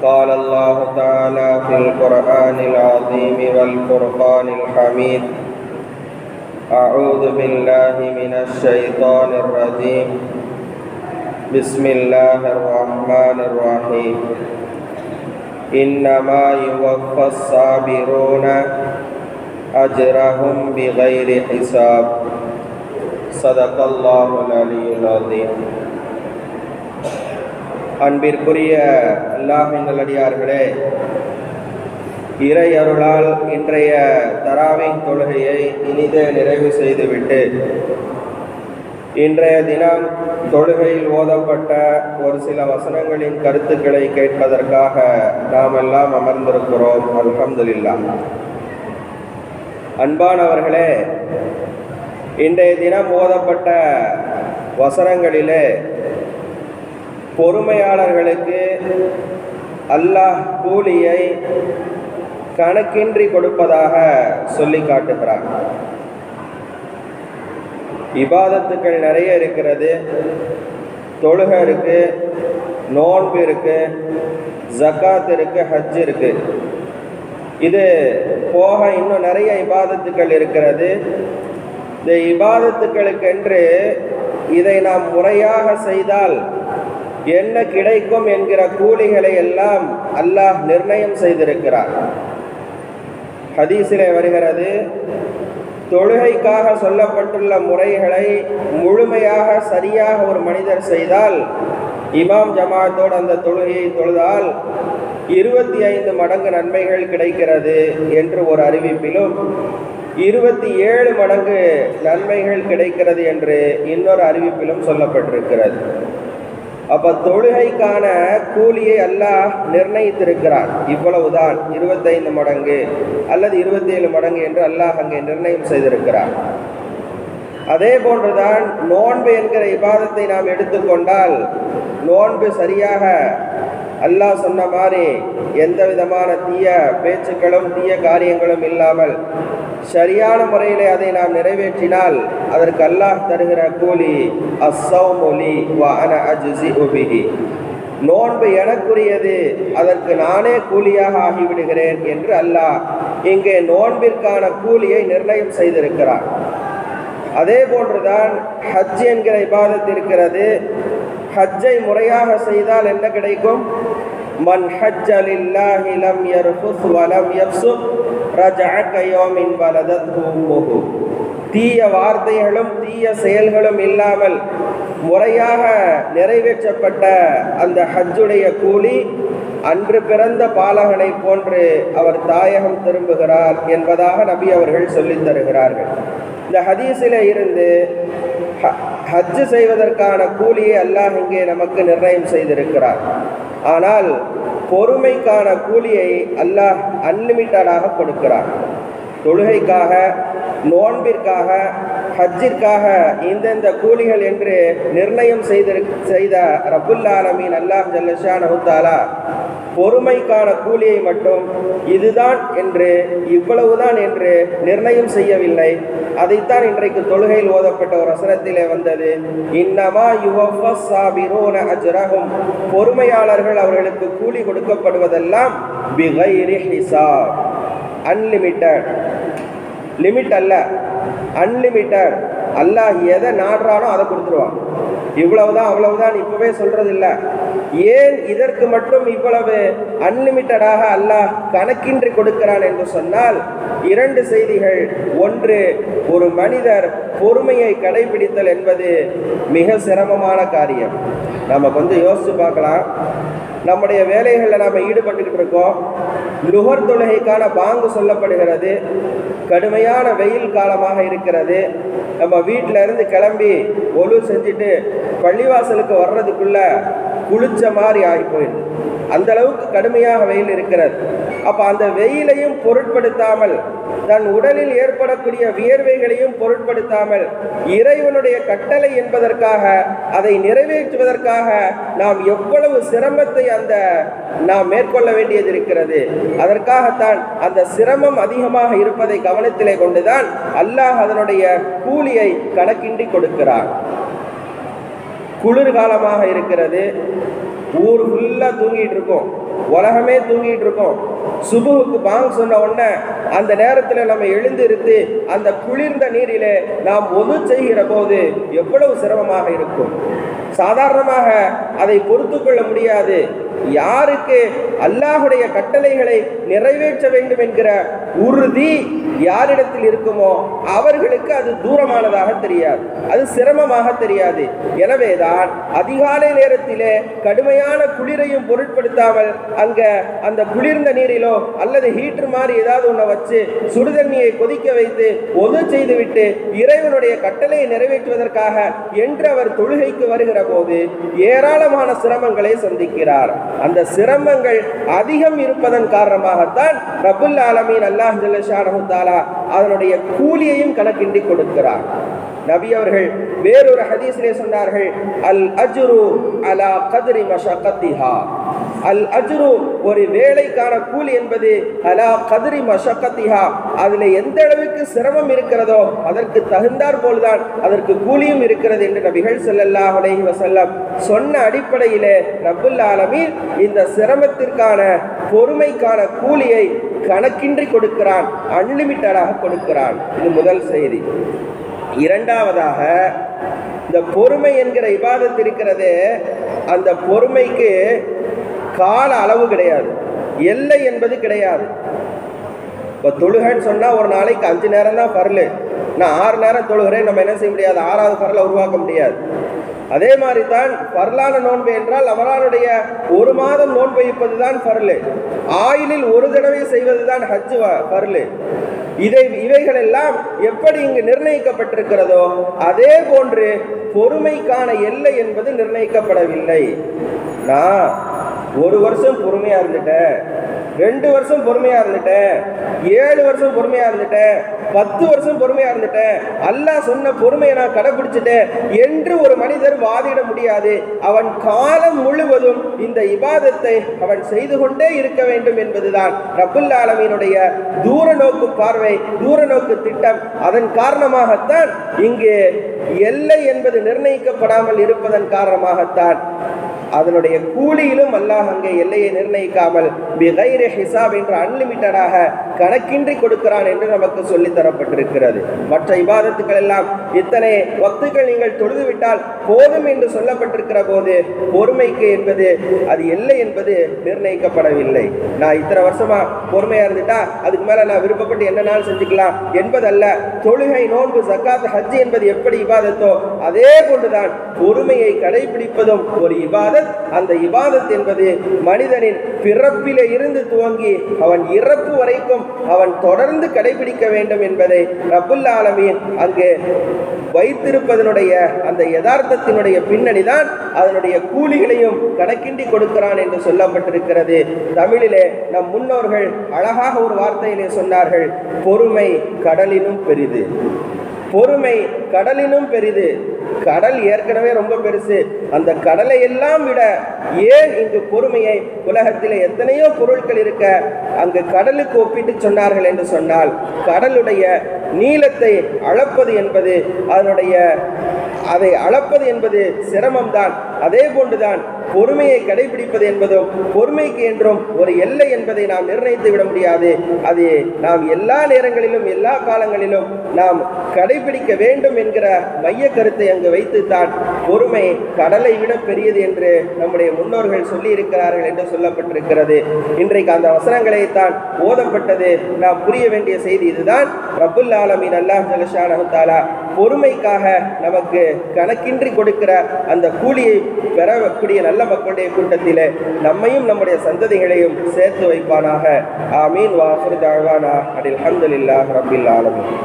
قال الله تعالى في القرآن العظيم والفرقان الحميد أعوذ بالله من الشيطان الرجيم بسم الله الرحمن الرحيم إنما يوفى الصابرون أجرهم بغير حساب صدق الله العلي العظيم. அன்பிற்குரிய அல்லாஹ்வின் நல்லடியார்களே, இறை அருளால் இன்றைய தராவீஹ் தொழுகையை இனிதே நிறைவு செய்துவிட்டு இன்றைய தினம் தொழுகையில் ஓதப்பட்ட ஒரு சில வசனங்களின் கருத்துக்களை கேட்பதற்காக நாம் எல்லாம் அமர்ந்திருக்கிறோம். அல்ஹம்துலில்லாஹ். அன்பானவர்களே, இன்றைய தினம் ஓதப்பட்ட வசனங்களிலே பொறுமையாளர்களுக்கு அல்லாஹ் கூலியை கணக்கின்றி கொடுப்பதாக சொல்லி காட்டுகிறார். இபாதத்துக்கள் நிறைய இருக்கிறது. தொழுகை இருக்கு, நோன்பு இருக்கு, ஜக்காத் இருக்கு, ஹஜ் இருக்கு. இது போக இன்னும் நிறைய இபாதத்துக்கள் இருக்கிறது. இந்த இபாதத்துக்களுக்கென்று இதை நாம் முறையாக செய்தால் என்ன கிடைக்கும் என்கிற கூலிகளை எல்லாம் அல்லாஹ் நிர்ணயம் செய்திருக்கிறார். ஹதீஸிலே வருகிறது, தொழுகைக்காக சொல்லப்பட்டுள்ள முறைகளை முழுமையாக சரியாக ஒரு மனிதர் செய்தால், இமாம் ஜமாத்தோடு அந்த தொழுகையை தொழுதால் 25 மடங்கு நன்மைகள் கிடைக்கிறது என்று ஒரு அறிவிப்பிலும், 27 மடங்கு நன்மைகள் கிடைக்கிறது என்று இன்னொரு அறிவிப்பிலும் சொல்லப்பட்டிருக்கிறது. அப்ப தொழுகைக்கான கூலியை அல்லாஹ் நிர்ணயித்திருக்கிறார். இவ்வளவுதான் 25 மடங்கு அல்லது 27 மடங்கு என்று அல்லாஹ் அங்கே நிர்ணயம் செய்திருக்கிறார். அதே போன்றுதான் நோன்பு என்கிற இபாதத்தை நாம் எடுத்துக்கொண்டால், நோன்பு சரியாக அல்லாஹ் சொன்ன மாதிரி எந்த விதமான தீய பேச்சுக்களும் தீய காரியங்களும் இல்லாமல் சரியான முறையிலே அதை நாம் நிறைவேற்றினால் அதற்கு அல்லாஹ் தருகிற கூலி அஸ்ஸௌமுலி வ அன அஜ்ஸிஉ பிஹி, நோன்பு எனக்குரியது, அதற்கு நானே கூலியாக ஆகிவிடுகிறேன் என்று அல்லாஹ் இங்கே நோன்பிற்கான கூலியை நிர்ணயம் செய்திருக்கிறார். அதே போன்றுதான் ஹஜ் என்கிற இபாதத் இருக்கிறது. ஹஜ்ஜை முறையாக செய்தால் என்ன கிடைக்கும்? மன் ஹஜ்ஜ லில்லாஹி லம் யர்ஃபுஸ் வ லம் யஃப்ஸுக் ரஜஅ கயௌமின் வலதத்ஹு உம்முஹு. தீய வார்த்தைகளும் தீய செயல்களும் இல்லாமல் முறையாக நிறைவேற்றப்பட்ட அந்த ஹஜ்ஜுடைய கூலி அன்று பிறந்த பாலகனை போன்று அவர் தாயகம் திரும்புகிறார் என்பதாக நபி அவர்கள் சொல்லித் தருகிறார்கள். இந்த ஹதீஸில் இருந்து ஹஜ் செய்வதற்கான கூலியை அல்லாஹ் இங்கே நமக்கு நிர்ணயம் செய்திருக்கிறார். ஆனால் பொறுமைக்கான கூலியை அல்லாஹ் அன்லிமிட்டடாக கொடுக்கிறார். தொழுகைக்காக, நோன்பிற்காக, ஹஜ்ஜிற்காக இந்தந்த கூலிகள் என்று நிர்ணயம் செய்த ரப்புல் ஆலமீன் அல்லாஹ் ஜல்ல ஷானஹு தஆலா பொறுமைக்கான கூலியை மட்டும் இதுதான் என்று, இவ்வளவுதான் என்று நிர்ணயம் செய்யவில்லை. அதைத்தான் இன்றைக்கு தொழுகையில் ஓதப்பட்ட ஒரு வசனத்திலே வந்தது, இன்னமா யுவஃபஸ் ஸாபிரூன அஜ்ரஹும், பொறுமையாளர்கள் அவர்களுக்கு கூலி கொடுக்கப்படுவதெல்லாம் பிகைரி ஹிசாப், அன்லிமிட்டட், லிமிட் அல்ல, அன்லிமிட்டட். அல்லாஹ் எதை நாடுறானோ அதை கொடுத்துருவான். இவ்வளவுதான் அவ்வளவுதான் இப்பவே சொல்றது இல்லை. ஏன் இதற்கு மட்டும் இவ்வளவு அன்லிமிட்டடாக அல்லாஹ் கணக்கின்றி கொடுக்கிறான் என்று சொன்னால் 2 செய்திகள். ஒன்று, ஒரு மனிதர் பொறுமையை கடைபிடித்தல் என்பது மிக சிரமமான காரியம். நம்ம கொஞ்சம் யோசிச்சு பார்க்கலாம். நம்முடைய வேலைகளில் நாம் ஈடுபட்டுக்கிட்டு இருக்கோம். லுஹர் தொழுகைக்கான பாங்கு சொல்லப்படுகிறது. கடுமையான வெயில் காலமாக இருக்கிறது. நம்ம வீட்டில் இருந்து கிளம்பி ஒலு செஞ்சுட்டு பள்ளிவாசலுக்கு வர்றதுக்குள்ள குளிச்ச மாதிரி ஆகி போயிடுது. அந்த அளவுக்கு கடுமையாக வெயில் இருக்கிறது. அப்போ அந்த வெயிலையும் பொருட்படுத்தாமல், தன் உடலில் ஏற்படக்கூடிய வியர்வைகளையும் பொருட்படுத்தாமல், இறைவனுடைய கட்டளை என்பதற்காக, அதை நிறைவேற்றுவதற்காக நாம் எவ்வளவு சிரமத்தை நாம் மேற்கொள்ள வேண்டியது இருக்கிறது. அதற்காகத்தான் அந்த சிரமம் அதிகமாக இருப்பதை கவனத்திலே கொண்டுதான் அல்லாஹ் அதனுடைய கூலியை கணக்கின்றி கொடுக்கிறார். குளிர்காலமாக இருக்கிறது, ஊர் ஃபுல்லாக தூங்கிட்டு இருக்கோம். உலகமே தூங்கிட்டு இருக்கோம். சுபுவுக்கு பாங் சொன்ன உடனே அந்த நேரத்தில் நம்ம எழுந்திருந்து அந்த குளிர்ந்த நீரிலே நாம் ஒது செய்கிற போது எவ்வளவு சிரமமாக இருக்கும். சாதாரணமாக அதை பொறுத்து கொள்ள முடியாது. யாருக்கு அல்லாஹுடைய கட்டளைகளை நிறைவேற்ற வேண்டும் என்கிற உறுதி யாரிடத்தில் இருக்குமோ அவர்களுக்கு அது தூரமானதாக தெரியாது, அது சிரமமாக தெரியாது. எனவேதான் அதிகாலை நேரத்திலே கடுமையான குளிரையும் பொருட்படுத்தாமல் அங்க அந்த குளிர்ந்த நீரிலோ அல்லது ஹீட்டர் மாதிரி ஏதாவது ஒன்றை வச்சு சுடுதண்ணியை கொதிக்க வைத்து ஒது செய்துவிட்டு இறைவனுடைய கட்டளையை நிறைவேற்றுவதற்காக என்று அவர் தொழுகைக்கு வருகிற போது ஏராளமான சிரமங்களை சந்திக்கிறார். அந்த சிரமங்கள் அதிகம் இருப்பதன் காரணமாகத்தான் ரப்புல் ஆலமீன் அல்லாஹ் ஜல்ல ஷானஹு தஆலா அதனுடைய கூலியையும் கணக்கின்றி கொடுக்கிறார். நபி அவர்கள் வேறொரு ஹதீஸிலே சொன்னார்கள், அல் அஜ்ரு அலா கத்ரி மஷக்கத்திஹா. அல் அஜ்ரு ஒரு வேலைக்கான கூலி என்பது அலா கத்ரி மஷக்கத்திஹா, அதில் எந்த அளவுக்கு சிரமம் இருக்கிறதோ அதற்கு தகுந்தாற் போல்தான் அதற்கு கூலியும் இருக்கிறது என்று நபிகள் ஸல்லல்லாஹு அலைஹி வஸல்லம் சொன்ன அடிப்படையிலே ரப்புல் ஆலமீன் இந்த சிரமத்திற்கான பொறுமைக்கான கூலியை கணக்கின்றி கொடுக்கிறான், அன்லிமிட்டடாக கொடுக்கிறான். இது முதல் செய்தி. இரண்டாவதாக, இந்த பொறுமை என்கிற இபாதத் இருக்கிறது, அந்த பொறுமைக்கு கால அளவு கிடையாது, எல்லை என்பது கிடையாது. இப்போ தொழுகைன்னு சொன்னால் ஒரு நாளைக்கு 5 நேரம் தான் ஃபர்லு, நான் 6 நேரம் தொழுகிறேன், நம்ம என்ன செய்ய முடியாது, 6வது ஃபர்லை உருவாக்க முடியாது. அதே மாதிரி தான் ஃபர்லான நோன்பு என்றால் ரமலானுடைய 1 மாதம் நோன்பு வைப்பது தான் ஃபர்லு, ஆயிலில் ஒரு தடவை செய்வது தான் ஹஜ் ஃபர்லு. இவைகள் எல்லாம் எப்படி இங்கு நிர்ணயிக்கப்பட்டிருக்கிறதோ அதே போன்று பொறுமைக்கான எல்லை என்பது நிர்ணயிக்கப்படவில்லை. நான் 1 வருஷம் பொறுமையா இருந்துட்டேன், 2 வருஷம் பொறுமையா இருந்துட்டேன், 7 வருஷம் பொறுமையா இருந்துட்டேன், 10 வருஷம் பொறுமையா இருந்துட்டேன், அல்லாஹ் சொன்ன பொறுமையை நான் கடைபிடிச்சிட்டேன் என்று ஒரு மனிதர் வாதிட முடியாது. அவன் காலம் முழுவதும் இந்த இபாதத்தை அவன் செய்து கொண்டே இருக்க வேண்டும் என்பதுதான் ரப்புல் ஆலமீனுடைய தூர நோக்கு பார்வை, தூர நோக்கு திட்டம். அதன் காரணமாகத்தான் இங்கு எல்லை என்பது நிர்ணயிக்கப்படாமல் இருப்பதன் காரணமாகத்தான் அதனுடைய கூலியிலும் அல்லாஹ் அங்கே எல்லையை நிர்ணயிக்காமல் பிகைரி ஹிசாப் என்ற அன்லிமிட்டடாக கணக்கின்றி கொடுக்கிறான் என்று நமக்கு சொல்லித் தரப்பட்டிருக்கிறது. மற்ற இபாதத்துக்கள் எல்லாம் இத்தனை வக்துகள் நீங்கள் தொழுதுவிட்டால் போதும் என்று சொல்லப்பட்டிருக்கிற போது பொறுமைக்கு என்பது அது எல்லை என்பது நிர்ணயிக்கப்படவில்லை. நான் இத்தனை வருஷமா பொறுமையா இருந்துட்டா அதுக்கு மேல நான் விருப்பப்பட்டு என்னன்னாலும் செஞ்சுக்கலாம் என்பதல்ல. தொழுகை, நோன்பு, ஜக்காத், ஹஜ் என்பது எப்படி இபாதத்தோ அதே போன்றுதான் பொறுமையை கடைபிடிப்பதும் ஒரு இபாதத். அந்த இபாதத் என்பது மனிதனின் பிறப்பிலே இருந்து துவங்கி அவன் இறப்பு வரைக்கும் அவன் தொடர்ந்து கடைபிடிக்க வேண்டும் என்பதை ரப்புல் ஆலமீன் அங்கே வைத்திருப்பதனுடைய அந்த யதார்த்தத்தினுடைய பின்னணிதான் அதனுடைய கூலிகளையும் கணக்கின்றி கொடுக்கிறான் என்று சொல்லப்பட்டிருக்கிறது. தமிழிலே நம் முன்னோர்கள் அழகாக ஒரு வார்த்தையிலே சொன்னார்கள், பொறுமை கடலினும் பெரிது. பொறுமை கடலினும் பெரிது. கடல் ஏற்கனவே ரொம்ப பெருசு, அந்த கடலை எல்லாம் விட ஏன் இங்கு பொறுமையை, உலகத்திலே எத்தனையோ பொருட்கள் இருக்க அங்கு கடலுக்கு ஒப்பிட்டு சொன்னார்கள் என்று சொன்னால், கடலுடைய நீளத்தை அளப்பது என்பது அதை அளப்பது என்பது சிரமம்தான். அதே போன்றுதான் பொறுமையை கடைபிடிப்பது என்பதும் பொறுமைக்கு என்றும் ஒரு எல்லை என்பதை நாம் நிர்ணயித்து விட முடியாது. அது நாம் எல்லா நேரங்களிலும் எல்லா காலங்களிலும் நாம் கடைபிடிக்க வேண்டும் என்கிற மைய கருத்தை அங்கு வைத்துத்தான் பொறுமை கடலை விட பெரியது என்று நம்முடைய முன்னோர்கள் சொல்லி இருக்கிறார்கள் என்று சொல்லப்பட்டிருக்கிறது. இன்றைக்கு அந்த வசனங்களைத்தான் ஓதப்பட்டது. நாம் புரிய வேண்டிய செய்தி இதுதான். ரப்புல் ஆலமீன் அல்லாஹ் ஜல்ல ஷானஹு தஆலா பொறுமைக்காக நமக்கு கணக்கின்றி கொடுக்கிற அந்த கூலியை பெறக்கூடிய நல்ல மக்களுடைய கூட்டத்திலே நம்மையும் நம்முடைய சந்ததிகளையும் சேர்த்து வைப்பானாக. ஆமீன். வ ஆகிரு தஅவானா அல்ஹம்துலில்லாஹி ரப்பில் ஆலமீன்.